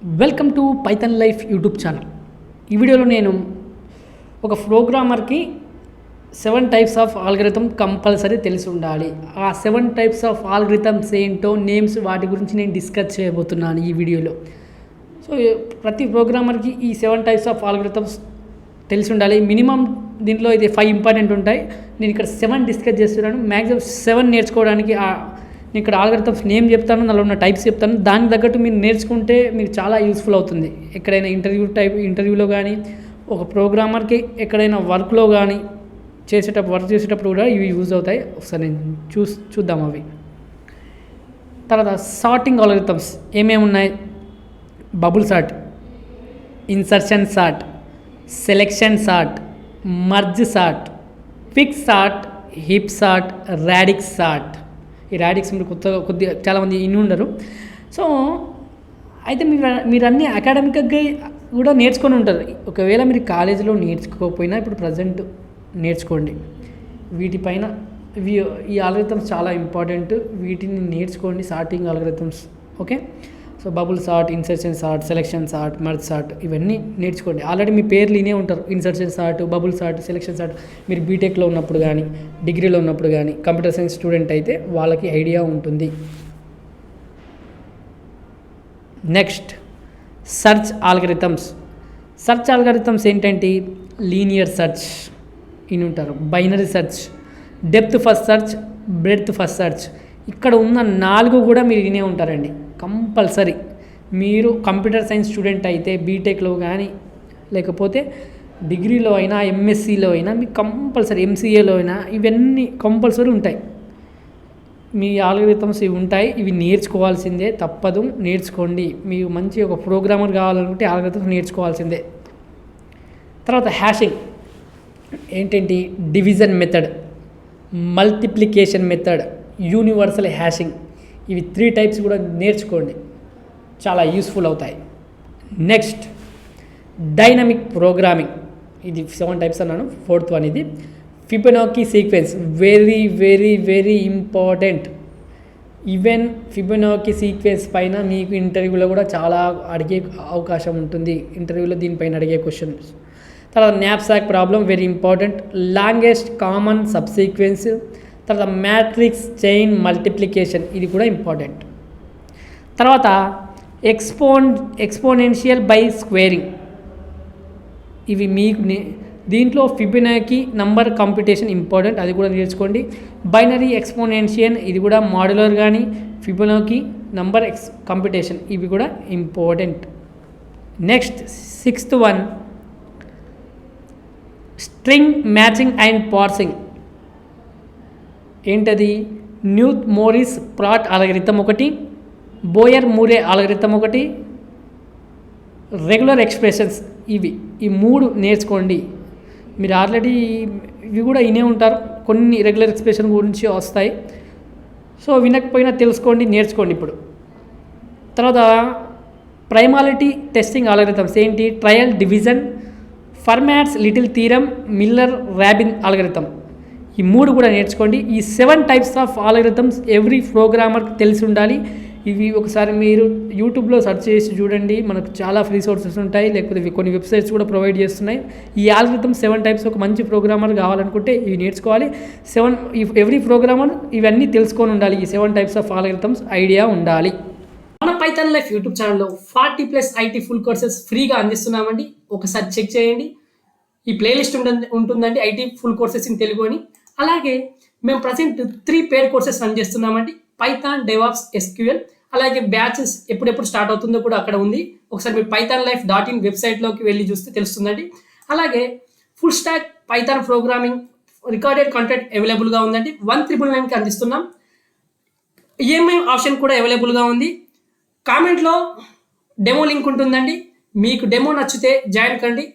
Welcome to Python life YouTube channel. ఈ వీడియోలో నేను ఒక ప్రోగ్రామర్కి 7 టైప్స్ ఆఫ్ ఆల్గరిథం కంపల్సరీ తెలిసి ఉండాలి. ఆ 7 టైప్స్ ఆఫ్ ఆల్గరిథమ్స్ ఏంటో నేమ్స్ వాటి గురించి నేను డిస్కస్ చేయబోతున్నాను ఈ వీడియోలో. సో ప్రతి ప్రోగ్రామర్కి ఈ 7 టైప్స్ ఆఫ్ ఆల్గరిథమ్స్ తెలిసి ఉండాలి. మినిమం దీంట్లో ఇది 5 ఇంపార్టెంట్ ఉంటాయి. నేను ఇక్కడ 7 డిస్కస్ చేస్తున్నాను. మ్యాక్సిమం 7 నేర్చుకోవడానికి నేను ఇక్కడ ఆల్గరిథమ్స్ నేమ్ చెప్తాను, దానిలో ఉన్న టైప్స్ చెప్తాను. దానికి తగ్గట్టు మీరు నేర్చుకుంటే మీకు చాలా యూస్ఫుల్ అవుతుంది. ఎక్కడైనా ఇంటర్వ్యూలో కానీ, ఒక ప్రోగ్రామర్కి ఎక్కడైనా వర్క్లో కానీ వర్క్ చేసేటప్పుడు కూడా ఇవి యూజ్ అవుతాయి. ఒకసారి నేను చూద్దాం అవి. తర్వాత సార్టింగ్ ఆల్గరిథమ్స్ ఏమేమి ఉన్నాయి? Bubble sort, insertion sort, selection sort, merge sort, fix sort, hip sort, radix sort. ఈ రాడిక్స్ మీరు కొద్దిగా చాలామంది ఇన్ని ఉండరు. సో అయితే మీరు అన్నీ అకాడమిక్గా కూడా నేర్చుకొని ఉంటారు. ఒకవేళ మీరు కాలేజీలో నేర్చుకోకపోయినా ఇప్పుడు ప్రజెంట్ నేర్చుకోండి. వీటిపైన ఈ ఆల్గరిథమ్స్ చాలా ఇంపార్టెంట్. వీటిని నేర్చుకోండి, sorting algorithms. Okay, so bubble sort, insertion sort, selection sort, merge sort ఇవన్నీ నేర్చుకోండి. ఆల్రెడీ మీ పేర్లు వినే ఉంటారు. Insertion sort, bubble sort, selection sort. మీరు బీటెక్లో ఉన్నప్పుడు కానీ, డిగ్రీలో ఉన్నప్పుడు కానీ, కంప్యూటర్ సైన్స్ స్టూడెంట్ అయితే వాళ్ళకి ఐడియా ఉంటుంది. Next search algorithms. Search algorithms ఏంటంటే లీనియర్ సెర్చ్ ఇని ఉంటారు, binary search, depth first search, breadth first search. ఇక్కడ ఉన్న 4 కూడా మీరు వినే ఉంటారండి కంపల్సరీ. మీరు కంప్యూటర్ సైన్స్ స్టూడెంట్ అయితే బీటెక్లో కానీ, లేకపోతే డిగ్రీలో అయినా, ఎంఎస్సిలో అయినా మీకు కంపల్సరీ, ఎంసీఏలో అయినా ఇవన్నీ కంపల్సరీ ఉంటాయి. మీ ఆల్గరిథమ్స్ ఇవి ఉంటాయి. ఇవి నేర్చుకోవాల్సిందే, తప్పదు, నేర్చుకోండి. మీకు మంచి ఒక ప్రోగ్రామర్ కావాలనుకుంటే ఆల్గరిథమ్స్ నేర్చుకోవాల్సిందే. తర్వాత హ్యాషింగ్ ఏంటంటే division method, multiplication method, universal hashing. ఇవి 3 టైప్స్ కూడా నేర్చుకోండి, చాలా యూస్ఫుల్ అవుతాయి. Next dynamic programming. ఇది 7 టైప్స్ అన్నాను. 4th వన్ ఇది Fibonacci sequence. Very very very important. Even Fibonacci sequence పైన మీకు ఇంటర్వ్యూలో కూడా చాలా అడిగే అవకాశం ఉంటుంది. ఇంటర్వ్యూలో దీనిపైన అడిగే క్వశ్చన్స్. తర్వాత knapsack problem very important. Longest common subsequence. తర్వాత మ్యాట్రిక్స్ చైన్ మల్టిప్లికేషన్, ఇది కూడా ఇంపార్టెంట్. తర్వాత ఎక్స్పోనెన్షియల్ బై స్క్వేరింగ్. ఇవి మీకు దీంట్లో ఫిబొనాకీ నంబర్ కంప్యూటేషన్ ఇంపార్టెంట్, అది కూడా నేర్చుకోండి. బైనరీ ఎక్స్పోనెన్షియల్, ఇది కూడా మాడ్యులర్ కానీ, ఫిబొనాకీ నంబర్ కంప్యూటేషన్ ఇవి కూడా important. Next 6th one string matching and parsing. ఏంటది? న్యూత్ మోరిస్ ప్రాట్ ఆల్గరిథం ఒకటి, బోయర్ మూరే ఆల్గరిథం ఒకటి, రెగ్యులర్ ఎక్స్ప్రెషన్స్. ఈ 3 నేర్చుకోండి. మీరు ఆల్రెడీ ఇవి కూడా వినే ఉంటారు, కొన్ని రెగ్యులర్ ఎక్స్ప్రెషన్ గురించి వస్తాయి. సో వినకపోయినా తెలుసుకోండి, నేర్చుకోండి ఇప్పుడు. తర్వాత ప్రైమాలిటీ టెస్టింగ్ ఆల్గరిథమ్స్ ఏంటి? Trial, division, Fermat's, little theorem, Miller Rabin algorithm. ఈ 3 కూడా నేర్చుకోండి. ఈ 7 టైప్స్ ఆఫ్ ఆల్గరిథమ్స్ ఎవ్రీ ప్రోగ్రామర్కి తెలిసి ఉండాలి. ఇవి ఒకసారి మీరు యూట్యూబ్లో సెర్చ్ చేసి చూడండి, మనకు చాలా ఫ్రీ సోర్సెస్ ఉంటాయి, లేకపోతే కొన్ని వెబ్సైట్స్ కూడా ప్రొవైడ్ చేస్తున్నాయి. ఈ ఆల్గరిథమ్ 7 టైప్స్. ఒక మంచి ప్రోగ్రామర్ కావాలనుకుంటే ఇవి నేర్చుకోవాలి. ఎవ్రీ ప్రోగ్రామర్ ఇవన్నీ తెలుసుకొని ఉండాలి. ఈ 7 టైప్స్ ఆఫ్ ఆల్గరిథమ్స్ ఐడియా ఉండాలి. మన పైథాన్ లైఫ్ యూట్యూబ్ ఛానల్లో 40+ ఐటీ ఫుల్ కోర్సెస్ ఫ్రీగా అందిస్తున్నామండి. ఒకసారి చెక్ చేయండి. ఈ ప్లేలిస్ట్ ఉంటుందండి, IT full courses in Telugu అని. అలాగే మేము ప్రజెంట్ 3 పెయిడ్ కోర్సెస్ రన్ చేస్తున్నామండి. Python, DevOps, SQL. అలాగే బ్యాచెస్ ఎప్పుడెప్పుడు స్టార్ట్ అవుతుందో కూడా అక్కడ ఉంది. ఒకసారి మీరు pythonlife.in వెబ్సైట్లోకి వెళ్ళి చూస్తే తెలుస్తుందండి. అలాగే full stack Python programming recorded content అవైలబుల్గా ఉందండి. 1999కి అందిస్తున్నాం. ఈఎంఐ ఆప్షన్ కూడా అవైలబుల్గా ఉంది. కామెంట్లో డెమో లింక్ ఉంటుందండి. మీకు డెమో నచ్చితే జాయిన్ కండి.